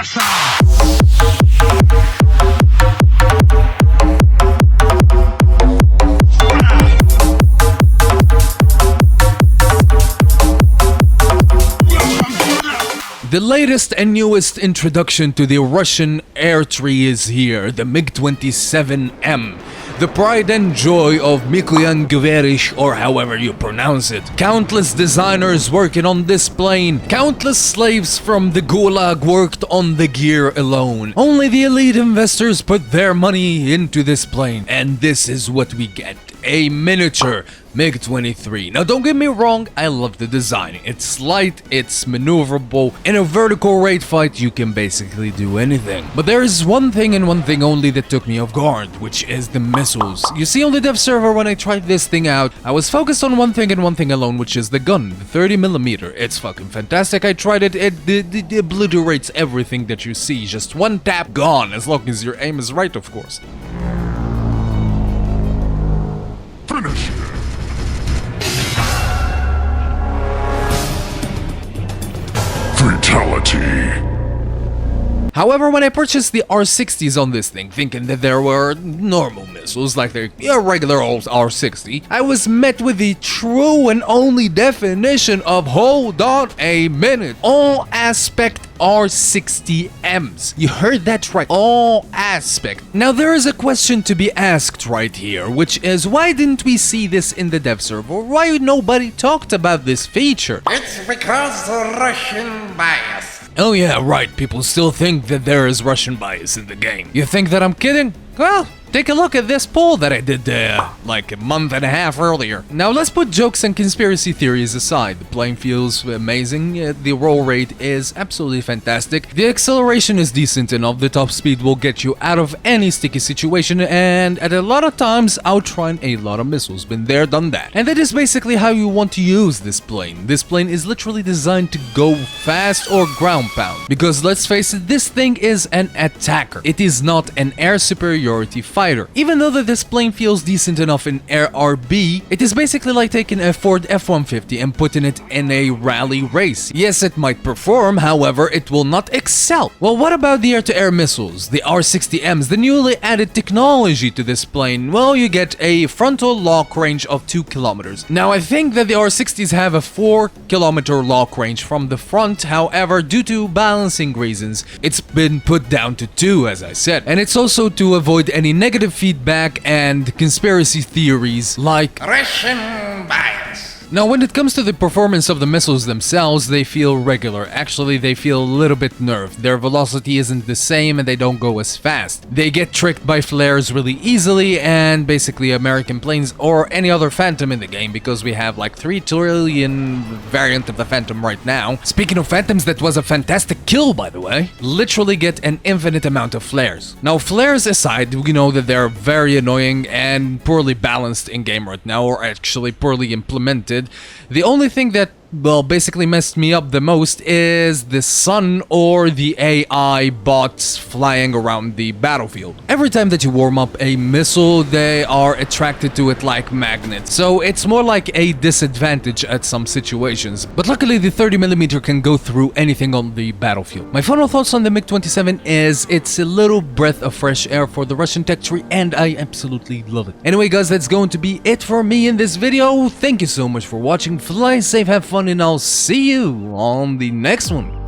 The latest and newest introduction to the Russian air tree is here, the Mig-27M. The pride and joy of Mig-27, or however you pronounce it. Countless designers working on this plane. Countless slaves from the Gulag worked on the gear alone. Only the elite investors put their money into this plane. And this is what we get. A miniature Mig-23. Now don't get me wrong, I love the design. It's light, it's maneuverable. In a vertical raid fight you can basically do anything. But there is one thing and one thing only that took me off guard, which is the missiles. You see, on the dev server when I tried this thing out, I was focused on one thing and one thing alone, which is the gun, the 30mm. It's fucking fantastic. I tried it, it obliterates everything that you see. Just one tap, gone, as long as your aim is right, of course. Finish it. Fatality. However, when I purchased the R60s on this thing, thinking that there were normal missiles, like the regular old R60, I was met with the true and only definition of hold on a minute, all aspect R60Ms. You heard that right, all aspect. Now there is a question to be asked right here, which is why didn't we see this in the dev server? Why nobody talked about this feature? It's because the Russian bias. Oh yeah, right, people still think that there is Russian bias in the game. You think that I'm kidding? Well, take a look at this poll that I did like a month and a half earlier. Now let's put jokes and conspiracy theories aside. The plane feels amazing, the roll rate is absolutely fantastic, the acceleration is decent enough, the top speed will get you out of any sticky situation, and at a lot of times outrun a lot of missiles. Been there, done that. And that is basically how you want to use this plane. This plane is literally designed to go fast or ground pound. Because let's face it, this thing is an attacker. It is not an air superiority fighter. Even though that this plane feels decent enough in Air RB, it is basically like taking a Ford F-150 and putting it in a rally race. Yes, it might perform, however, it will not excel. Well, what about the air-to-air missiles, the R60Ms, the newly added technology to this plane? Well, you get a frontal lock range of 2 kilometers. Now, I think that the R60s have a 4-kilometer lock range from the front, however, due to balancing reasons, it's been put down to 2, as I said. And it's also to avoid any negative feedback and conspiracy theories like Russian bias. Now, when it comes to the performance of the missiles themselves, they feel regular. Actually, they feel a little bit nerfed. Their velocity isn't the same and they don't go as fast. They get tricked by flares really easily, and basically American planes or any other Phantom in the game, because we have like 3 trillion variant of the Phantom right now. Speaking of Phantoms, that was a fantastic kill, by the way. Literally get an infinite amount of flares. Now, flares aside, we know that they're very annoying and poorly balanced in game right now, or actually poorly implemented. The only thing that, well, basically messed me up the most is the sun or the AI bots flying around the battlefield. Every time that you warm up a missile, they are attracted to it like magnets. So it's more like a disadvantage at some situations. But luckily the 30mm can go through anything on the battlefield. My final thoughts on the MiG-27 is it's a little breath of fresh air for the Russian tech tree, and I absolutely love it. Anyway guys, that's going to be it for me in this video. Thank you so much for watching. Fly safe, have fun, and I'll see you on the next one.